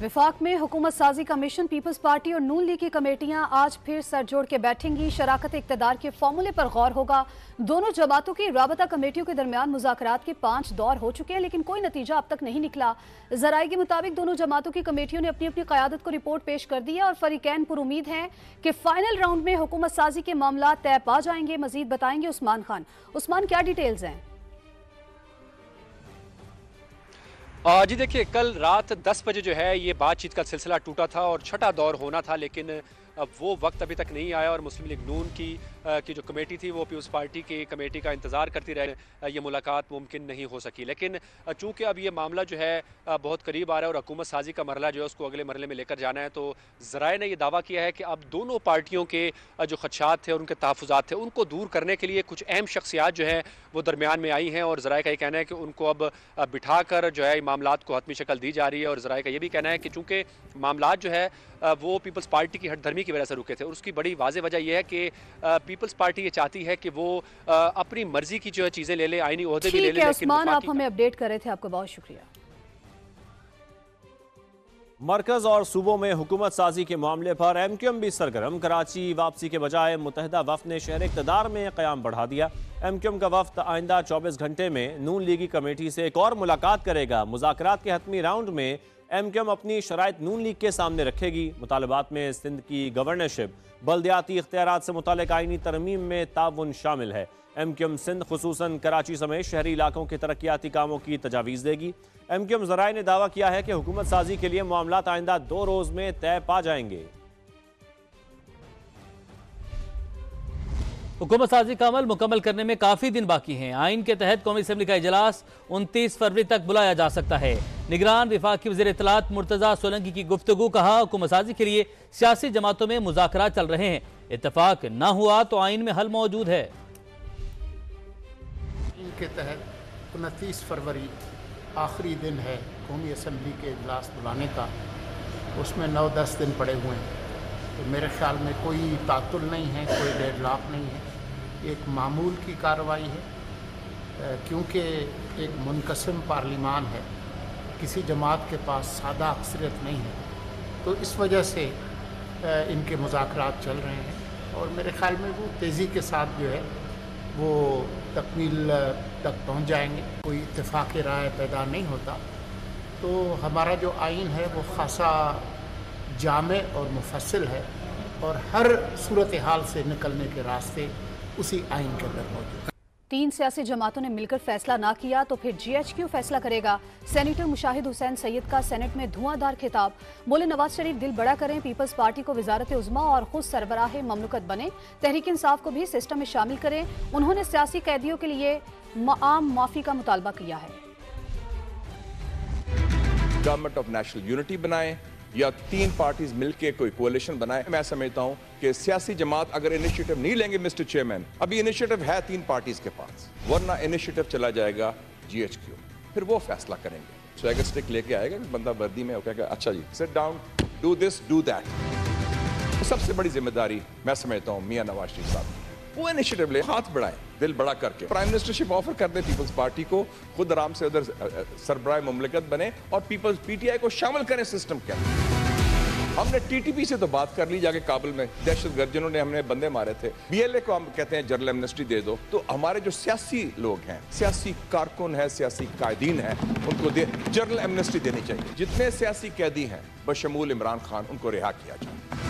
विफाक में हुकूमत साजी कमीशन, पीपल्स पार्टी और नून लीग की कमेटियां आज फिर सर जोड़ के बैठेंगी। शराकत इक़्तिदार के फॉर्मूले पर गौर होगा। दोनों जमातों की राबता कमेटियों के दरमियान मुज़ाकरात के 5 दौर हो चुके हैं, लेकिन कोई नतीजा अब तक नहीं निकला। ज़राए के मुताबिक दोनों जमातों की कमेटियों ने अपनी अपनी क़यादत को रिपोर्ट पेश कर दी है और फरीकैन पुरुमीद हैं कि फाइनल राउंड में हुकूमत साजी के मामला तय पा जाएंगे। मजीद बताएंगे उस्मान खान। उस्मान, क्या डिटेल्स हैं? जी देखिए, कल रात 10 बजे जो है ये बातचीत का सिलसिला टूटा था और छठा दौर होना था, लेकिन अब वो वक्त अभी तक नहीं आया और मुस्लिम लीग नून की जो कमेटी थी वो पीपल्स पार्टी की कमेटी का इंतज़ार करती रहे। ये मुलाकात मुमकिन नहीं हो सकी, लेकिन चूँकि अब ये मामला जो है बहुत करीब आ रहा है और हुकूमत साजी का मरला जो है उसको अगले मरले में लेकर जाना है, तो ज़राए ने यह दावा किया है कि अब दोनों पार्टियों के जो खदशात थे और उनके तहफ़्फ़ुज़ात थे उनको दूर करने के लिए कुछ अहम शख्सियात जो हैं वो दरमियान में आई हैं। और ज़राए का ये कहना है कि उनको अब बिठा कर जो है मामलात को हतमी शक्ल दी जा रही है। और ज़राए का ये भी कहना है कि चूँकि मामलात जो है वो पीपल्स पार्टी की हठधर्मी की वजह से रुके थे और उसकी बड़ी वाज़ेह वजह यह है कि पीपल्स पार्टी ये चाहती है कि वो अपनी मर्जी की जो है चीज़ें ले ले, आईनी ओहदे भी ले ले। उस्मान, आप हमें अपडेट कर रहे थे, आपका बहुत शुक्रिया। मरकज और सूबों में हुकूमत साजी के मामले पर एमक्यूएम भी सरगर्म। कराची वापसी के बजाय मुत्तहिदा वफ्द ने शहर इक़्तिदार में क़याम बढ़ा दिया। एमक्यूएम का वफ्द आइंदा 24 घंटे में नून लीगी कमेटी से एक और मुलाकात करेगा। मुज़ाकरात के हतमी राउंड में एमक्यूएम अपनी शराइत नून लीग के सामने रखेगी। मुतालबात में सिंध की गवर्नरशिप, बल्दियाती इख्तियारात से मुताल्लिक़ आईनी तरमीम में ताउन शामिल है। एमक्यूएम सिंध खुसूसन कराची समेत शहरी इलाकों के तरक्याती कामों की तजावीज़ देगी। एमक्यूएम ज़राए ने दावा किया है कि हुकूमत साजी के लिए मामलात आइंदा 2 रोज़ में तय पा जाएंगे। हुकूमत साजी का अमल मुकम्मल करने में काफ़ी दिन बाकी हैं। आइन के तहत कौमी असम्बली का इजलास 29 फरवरी तक बुलाया जा सकता है। निगरान विफाकी वज़ीर इत्तलात मुर्तज़ा सोलंकी की गुफ्तगू, कहा हुकूमत साजी के लिए सियासी जमातों में मुज़ाकरात चल रहे हैं, इत्तफाक न हुआ तो आइन में हल मौजूद है। इनके तहत 29 फरवरी आखिरी दिन है कौमी असम्बली के इजलास बुलाने का। उसमें 9-10 दिन पड़े हुए हैं, तो मेरे ख्याल में कोई तातुल नहीं है, कोई डेडलॉक नहीं है। एक मामूल की कार्रवाई है, क्योंकि एक मुनक़सिम पार्लिमान है, किसी जमात के पास सादा अक्सरियत नहीं है, तो इस वजह से इनके मुज़ाकरात चल रहे हैं और मेरे ख्याल में वो तेज़ी के साथ जो है वो तकमील तक पहुंच जाएंगे। कोई इत्तेफाक राय पैदा नहीं होता तो हमारा जो आइन है वो खासा जामे और मुफस्सिल है और हर सूरत हाल से निकलने के रास्ते उसी आइन के अंदर मौजूद है। 3 सियासी जमातों ने मिलकर फैसला ना किया तो फिर GHQ फैसला करेगा। सेनेटर मुशाहिद हुसैन सैयद का सेनेट में धुआंधार खिताब। बोले नवाज शरीफ दिल बड़ा करें, पीपल्स पार्टी को वजारत उज़्मा और खुद सरबराह ममलकत बने, तहरीक इंसाफ को भी सिस्टम में शामिल करें। उन्होंने सियासी कैदियों के लिए आम माफी का मुतालबा किया है। गवर्नमेंट ऑफ नेशनल यूनिटी बनाएं या 3 पार्टीज मिलकर कोई कोalition बनाए। मैं समझता हूं कि सियासी जमात अगर इनिशिएटिव नहीं लेंगे मिस्टर चेयरमैन, अभी इनिशिएटिव है 3 पार्टीज के पास, वरना इनिशिएटिव चला जाएगा GHQ, फिर वो फैसला करेंगे। स्वैगर स्टिक लेके आएगा बंदा वर्दी में, कहेगा अच्छा जी sit down, do this do that. सबसे बड़ी जिम्मेदारी मैं समझता हूं मियां नवाज शरीफ साहब, वो इनिशिएटिव ले, हाथ बढ़ाएं दिल बड़ा करके, प्राइम मिनिस्टरशिप ऑफर कर दे पीपल्स पार्टी को, खुद आराम से उधर सरबराह मुमलिकत बने और पीपल्स PTI को शामिल करें सिस्टम के अंदर। हमने TTP से तो बात कर ली जाके काबुल में, दहशतगर्द जिन्होंने हमने बंदे मारे थे, BLA को हम कहते हैं जनरल एमनेस्टी दे दो। तो हमारे जो सियासी लोग हैं, सियासी कारकुन है, सियासी कायदीन है, उनको जनरल एमनेस्टी देनी चाहिए। जितने सियासी कैदी हैं बशमूल इमरान खान, उनको रिहा किया जाए।